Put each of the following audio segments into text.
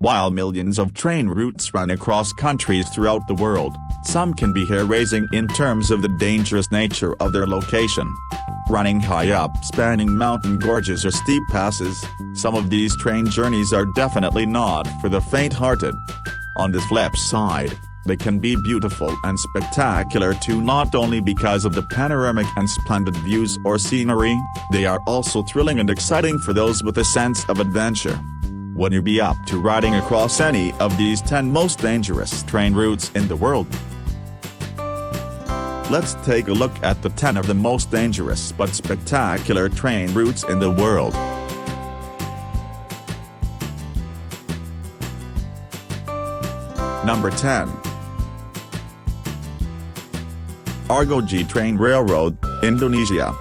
While millions of train routes run across countries throughout the world, some can be hair-raising in terms of the dangerous nature of their location. Running high up, spanning mountain gorges or steep passes, some of these train journeys are definitely not for the faint-hearted. On the flip side, they can be beautiful and spectacular too, not only because of the panoramic and splendid views or scenery, they are also thrilling and exciting for those with a sense of adventure. Would you be up to riding across any of these 10 most dangerous train routes in the world? Let's take a look at the 10 of the most dangerous but spectacular train routes in the world. Number 10. Argojid Train Railroad, Indonesia.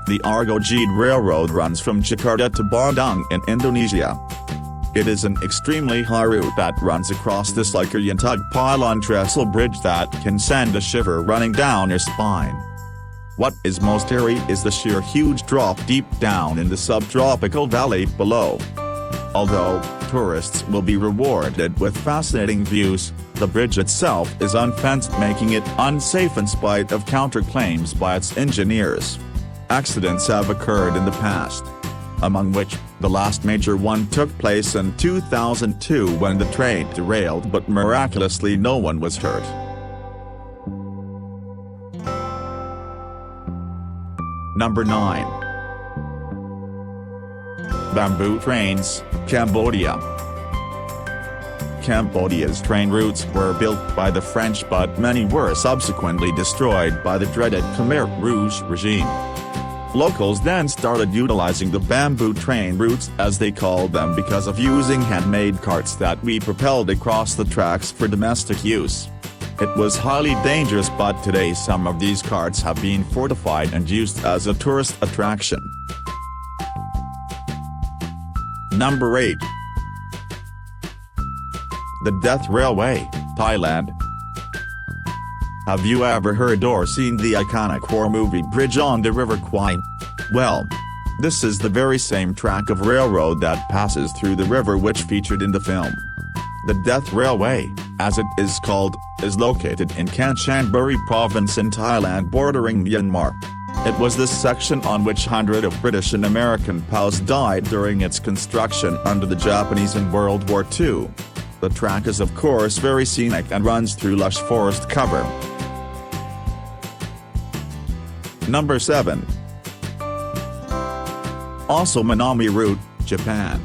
The Argojid Railroad runs from Jakarta to Bandung in Indonesia. It is an extremely high route that runs across this like a Yantug pylon trestle bridge that can send a shiver running down your spine. What is most eerie is the sheer huge drop deep down in the subtropical valley below. Although tourists will be rewarded with fascinating views, the bridge itself is unfenced, making it unsafe in spite of counterclaims by its engineers. Accidents have occurred in the past, among which, the last major one took place in 2002 when the train derailed, but miraculously no one was hurt. Number 9. Bamboo Trains, Cambodia. Cambodia's train routes were built by the French, but many were subsequently destroyed by the dreaded Khmer Rouge regime. Locals then started utilizing the bamboo train routes, as they called them, because of using handmade carts that we propelled across the tracks for domestic use. It was highly dangerous, but today some of these carts have been fortified and used as a tourist attraction. Number 8. The Death Railway, Thailand. Have you ever heard or seen the iconic war movie Bridge on the River Kwai? Well, this is the very same track of railroad that passes through the river which featured in the film. The Death Railway, as it is called, is located in Kanchanaburi province in Thailand bordering Myanmar. It was this section on which hundreds of British and American POWs died during its construction under the Japanese in World War II. The track is of course very scenic and runs through lush forest cover. Number 7. Aso Minami Route, Japan.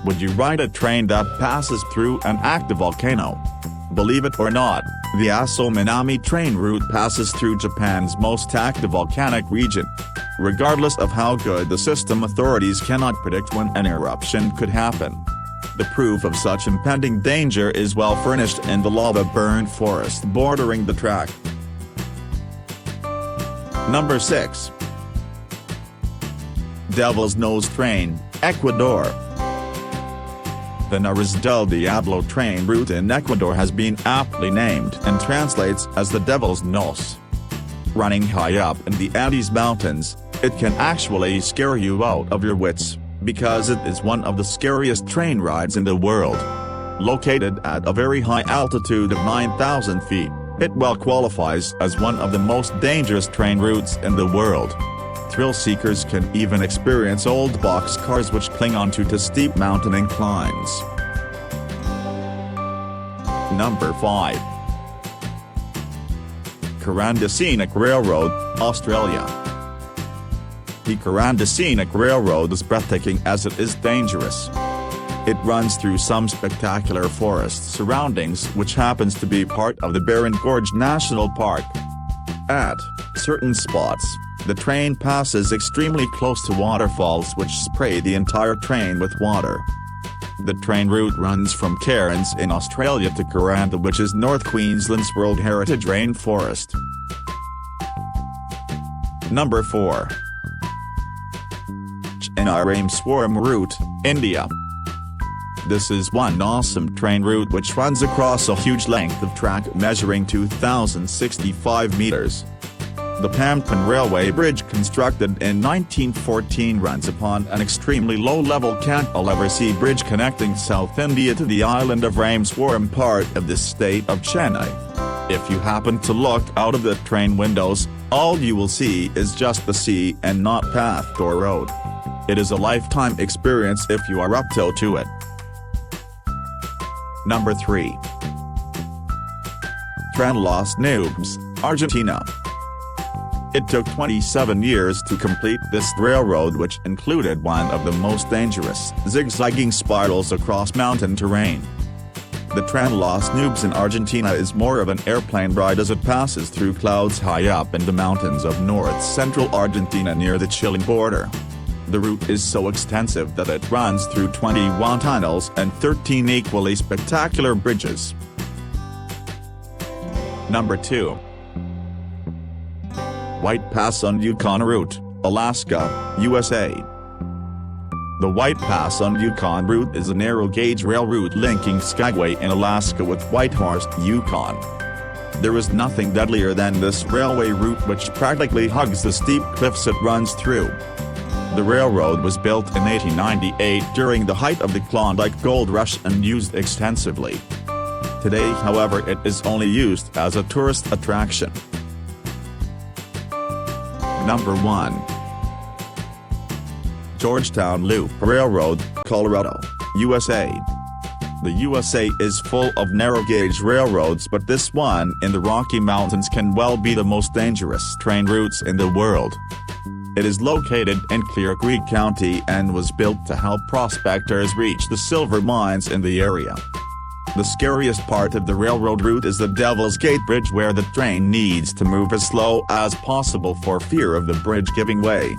Would you ride a train that passes through an active volcano? Believe it or not, the Aso Minami train route passes through Japan's most active volcanic region. Regardless of how good the system, authorities cannot predict when an eruption could happen. The proof of such impending danger is well furnished in the lava-burned forest bordering the track. Number 6. Devil's Nose Train, Ecuador. The Naraz del Diablo train route in Ecuador has been aptly named and translates as the Devil's Nose. Running high up in the Andes Mountains, it can actually scare you out of your wits, because it is one of the scariest train rides in the world. Located at a very high altitude of 9,000 feet, it well qualifies as one of the most dangerous train routes in the world. Thrill seekers can even experience old boxcars which cling onto to steep mountain inclines. Number 5. Kuranda Scenic Railroad, Australia. The Kuranda Scenic Railroad is breathtaking as it is dangerous. It runs through some spectacular forest surroundings which happens to be part of the Barron Gorge National Park. At certain spots, the train passes extremely close to waterfalls which spray the entire train with water. The train route runs from Cairns in Australia to Kuranda, which is North Queensland's World Heritage Rainforest. Number 4. Chennai Swarm Route, India. This is one awesome train route which runs across a huge length of track measuring 2,065 meters. The Pampan Railway Bridge constructed in 1914, runs upon an extremely low-level cantilever sea bridge connecting South India to the island of Rameswaram, part of the state of Chennai. If you happen to look out of the train windows, all you will see is just the sea and not path or road. It is a lifetime experience if you are up to it. Number 3. Tren Los Nubes, Argentina. It took 27 years to complete this railroad, which included one of the most dangerous zigzagging spirals across mountain terrain. The Tren Los Nubes in Argentina is more of an airplane ride as it passes through clouds high up in the mountains of north-central Argentina near the Chilean border. The route is so extensive that it runs through 21 tunnels and 13 equally spectacular bridges. Number 2. White Pass on Yukon Route, Alaska, USA. The White Pass on Yukon route is a narrow-gauge rail route linking Skagway in Alaska with Whitehorse, Yukon. There is nothing deadlier than this railway route, which practically hugs the steep cliffs it runs through. The railroad was built in 1898 during the height of the Klondike Gold Rush and used extensively. Today, however, it is only used as a tourist attraction. Number 1. Georgetown Loop Railroad, Colorado, USA. The USA is full of narrow-gauge railroads, but this one in the Rocky Mountains can well be the most dangerous train routes in the world. It is located in Clear Creek County and was built to help prospectors reach the silver mines in the area. The scariest part of the railroad route is the Devil's Gate Bridge, where the train needs to move as slow as possible for fear of the bridge giving way.